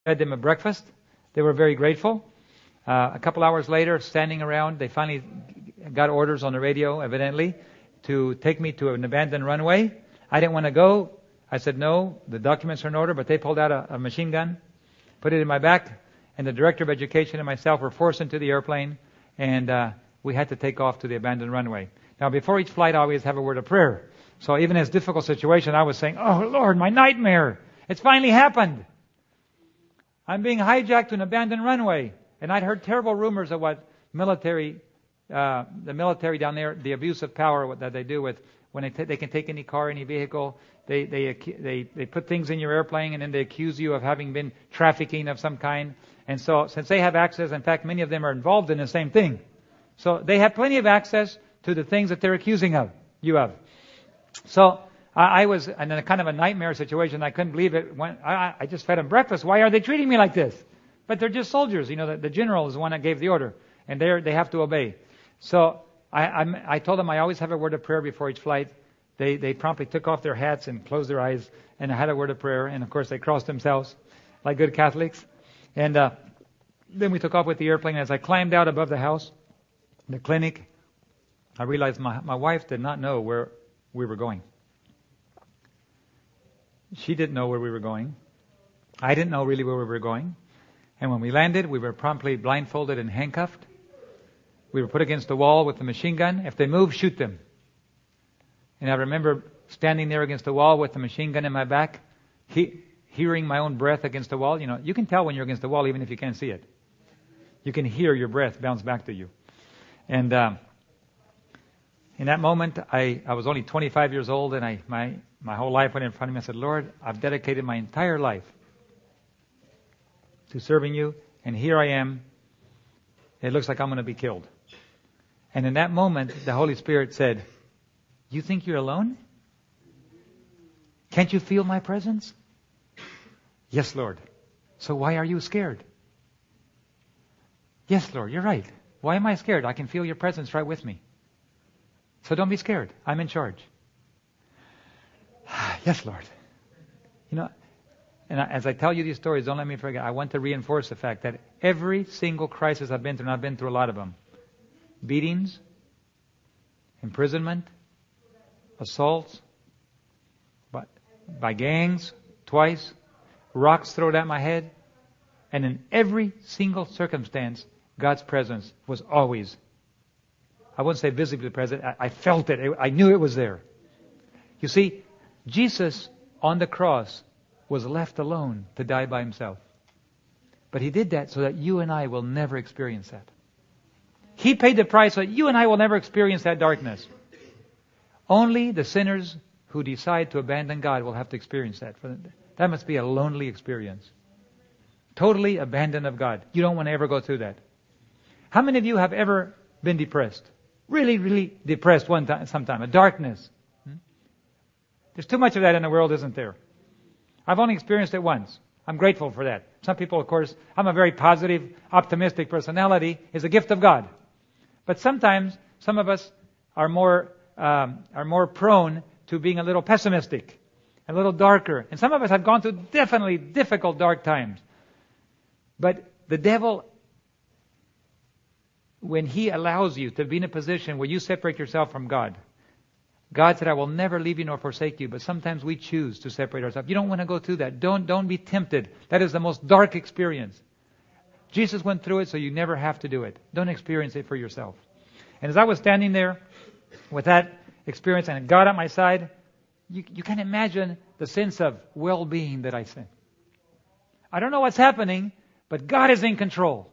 fed them a breakfast. They were very grateful. A couple hours later, standing around, they finally got orders on the radio, evidently, to take me to an abandoned runway. I didn't want to go. I said, no, the documents are in order, but they pulled out a machine gun, put it in my back, and the director of education and myself were forced into the airplane, and we had to take off to the abandoned runway. Now, before each flight, I always have a word of prayer. So even in this difficult situation, I was saying, oh, Lord, my nightmare. It's finally happened. I'm being hijacked to an abandoned runway. And I'd heard terrible rumors of what the military down there, the abuse of power that they do with when they can take any car, any vehicle. They put things in your airplane and then they accuse you of having been trafficking of some kind. And so since they have access, in fact, many of them are involved in the same thing. So they have plenty of access to the things that they're accusing you of. So I was in a kind of a nightmare situation. I couldn't believe it. I just fed them breakfast. Why are they treating me like this? But they're just soldiers. You know, the general is the one that gave the order, and they have to obey. So I told them I always have a word of prayer before each flight. They promptly took off their hats and closed their eyes, and I had a word of prayer. And of course, they crossed themselves like good Catholics. And then we took off with the airplane. As I climbed out above the house, the clinic, I realized my wife did not know where we were going. She didn't know where we were going. I didn't know really where we were going. And when we landed, we were promptly blindfolded and handcuffed. We were put against the wall with a machine gun. If they move, shoot them. And I remember standing there against the wall with the machine gun in my back, hearing my own breath against the wall. You know, you can tell when you're against the wall even if you can't see it. You can hear your breath bounce back to you. And in that moment, I was only 25 years old, and my whole life went in front of me. I said, Lord, I've dedicated my entire life to serving you, and here I am. It looks like I'm going to be killed. And in that moment, the Holy Spirit said, you think you're alone? Can't you feel my presence? Yes, Lord. So why are you scared? Yes, Lord, you're right. Why am I scared? I can feel your presence right with me. So don't be scared. I'm in charge. Yes, Lord. You know, and as I tell you these stories, don't let me forget, I want to reinforce the fact that every single crisis I've been through, and I've been through a lot of them, beatings, imprisonment, assaults, by gangs, twice, rocks thrown at my head, and in every single circumstance, God's presence was always, I wouldn't say visibly present, I felt it, I knew it was there. You see, Jesus on the cross was left alone to die by himself. But he did that so that you and I will never experience that. He paid the price so that you and I will never experience that darkness. Only the sinners who decide to abandon God will have to experience that. That must be a lonely experience. Totally abandoned of God. You don't want to ever go through that. How many of you have ever been depressed? Really, really depressed sometime. A darkness. There's too much of that in the world, isn't there? I've only experienced it once. I'm grateful for that. Some people, of course, I'm a very positive, optimistic personality. It's a gift of God. But sometimes some of us are more prone to being a little pessimistic, a little darker. And some of us have gone through definitely difficult, dark times. But the devil, when he allows you to be in a position where you separate yourself from God, God said, I will never leave you nor forsake you. But sometimes we choose to separate ourselves. You don't want to go through that. Don't be tempted. That is the most dark experience. Jesus went through it, so you never have to do it. Don't experience it for yourself. And as I was standing there with that experience and God at my side, you can imagine the sense of well-being that I sense. I don't know what's happening, but God is in control.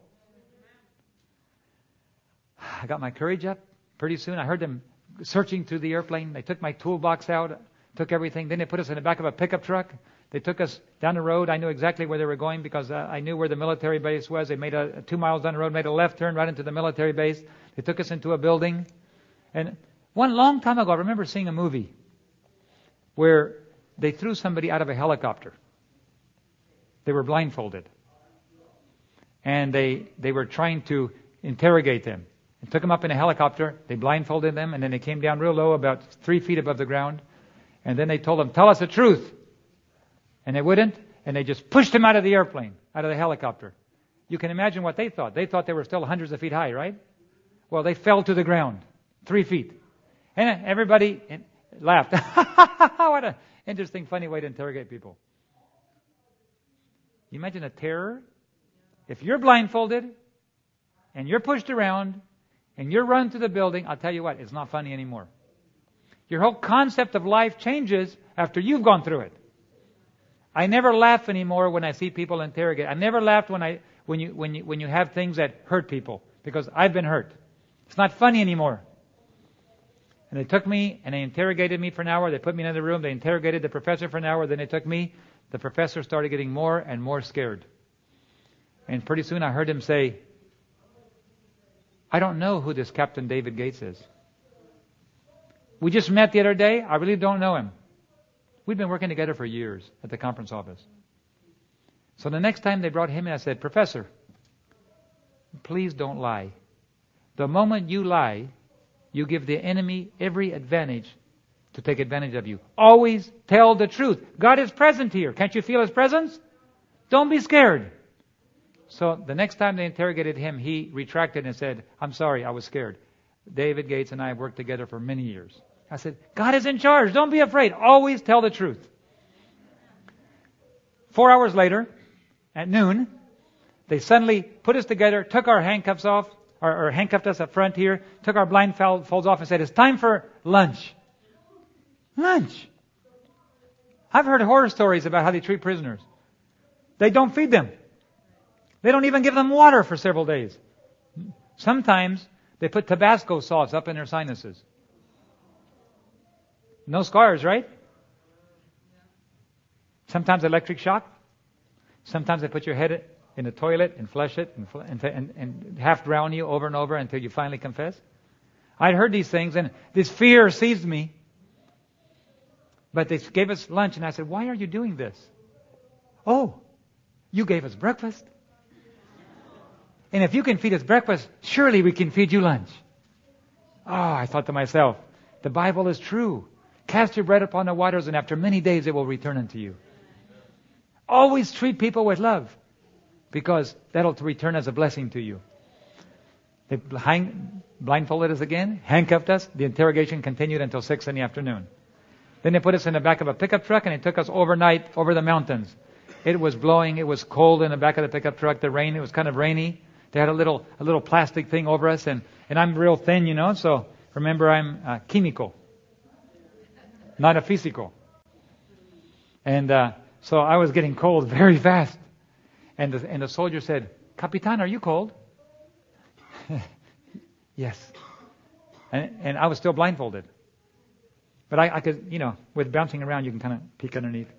I got my courage up pretty soon. I heard them searching through the airplane. They took my toolbox out, took everything. Then they put us in the back of a pickup truck. They took us down the road. I knew exactly where they were going because I knew where the military base was. They made 2 miles down the road, made a left turn right into the military base. They took us into a building. And one long time ago, I remember seeing a movie where they threw somebody out of a helicopter. They were blindfolded. And they were trying to interrogate them. And took them up in a helicopter. They blindfolded them, and then they came down real low, about 3 feet above the ground. And then they told them, tell us the truth. And they wouldn't, and they just pushed him out of the airplane. out of the helicopter. You can imagine what they thought. They thought they were still hundreds of feet high, right? Well, they fell to the ground, 3 feet. And everybody laughed. What an interesting, funny way to interrogate people. You imagine a terror? If you're blindfolded and you're pushed around and you're run to the building, I'll tell you what, it's not funny anymore. Your whole concept of life changes after you've gone through it. I never laugh anymore when I see people interrogate. I never laughed when you have things that hurt people, because I've been hurt. It's not funny anymore. And they took me and they interrogated me for an hour. They put me in another room. They interrogated the professor for an hour. Then they took me. The professor started getting more and more scared. And pretty soon I heard him say, I don't know who this Captain David Gates is. We just met the other day. I really don't know him. We've been working together for years at the conference office. So the next time they brought him in, I said, Professor, please don't lie. The moment you lie, you give the enemy every advantage to take advantage of you. Always tell the truth. God is present here. Can't you feel His presence? Don't be scared. So the next time they interrogated him, he retracted and said, I'm sorry, I was scared. David Gates and I have worked together for many years. I said, God is in charge. Don't be afraid. Always tell the truth. 4 hours later, at noon, they suddenly put us together, took our handcuffs off, or handcuffed us up front here, took our blindfolds off and said, it's time for lunch. Lunch. I've heard horror stories about how they treat prisoners. They don't feed them. They don't even give them water for several days. Sometimes they put Tabasco sauce up in their sinuses. No scars, right? Sometimes electric shock. Sometimes they put your head in the toilet and flush it and half drown you over and over until you finally confess. I'd heard these things and this fear seized me. But they gave us lunch and I said, why are you doing this? Oh, you gave us breakfast. And if you can feed us breakfast, surely we can feed you lunch. Oh, I thought to myself, the Bible is true. Cast your bread upon the waters, and after many days it will return unto you. Always treat people with love, because that'll return as a blessing to you. They blindfolded us again, handcuffed us. The interrogation continued until 6 in the afternoon. Then they put us in the back of a pickup truck, and they took us overnight over the mountains. It was blowing. It was cold in the back of the pickup truck. The rain, it was kind of rainy. They had a little plastic thing over us, and I'm real thin, so remember I'm chemical, not a physical. And so I was getting cold very fast. And the soldier said, Capitan, are you cold? Yes. And I was still blindfolded. But I could, with bouncing around, you can kind of peek underneath.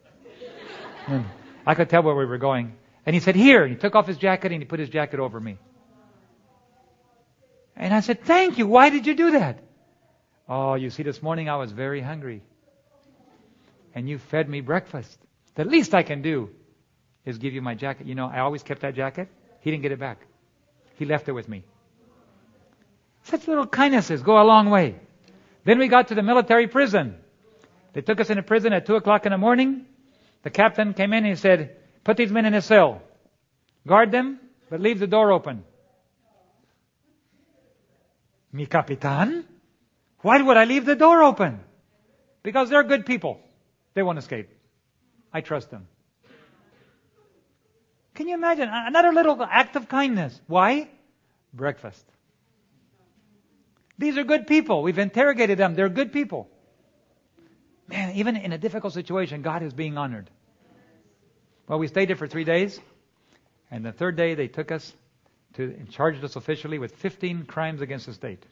And I could tell where we were going. And he said, here. And he took off his jacket and he put his jacket over me. And I said, thank you. Why did you do that? Oh, you see, this morning I was very hungry. And you fed me breakfast. The least I can do is give you my jacket. I always kept that jacket. He didn't get it back. He left it with me. Such little kindnesses go a long way. Then we got to the military prison. They took us into prison at 2 o'clock in the morning. The captain came in and he said, put these men in a cell. Guard them, but leave the door open. Mi Capitan? Why would I leave the door open? Because they're good people. They won't escape. I trust them. Can you imagine? Another little act of kindness. Why? Breakfast. These are good people. We've interrogated them. They're good people. Man, even in a difficult situation, God is being honored. Well, we stayed there for 3 days. And the third day, they took us and charged us officially with 15 crimes against the state.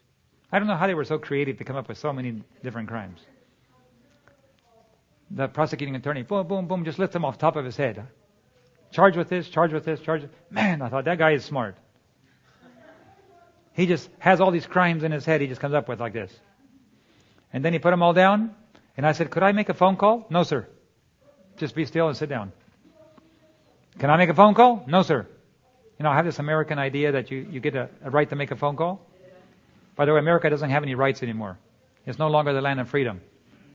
I don't know how they were so creative to come up with so many different crimes. The prosecuting attorney, boom, boom, boom, just lifts them off top of his head. Charged with this, charged with this, charged with... Man, I thought, that guy is smart. He just has all these crimes in his head he just comes up with like this. And then he put them all down. And I said, could I make a phone call? No, sir. Just be still and sit down. Can I make a phone call? No, sir. I have this American idea that you get a right to make a phone call. By the way, America doesn't have any rights anymore. It's no longer the land of freedom.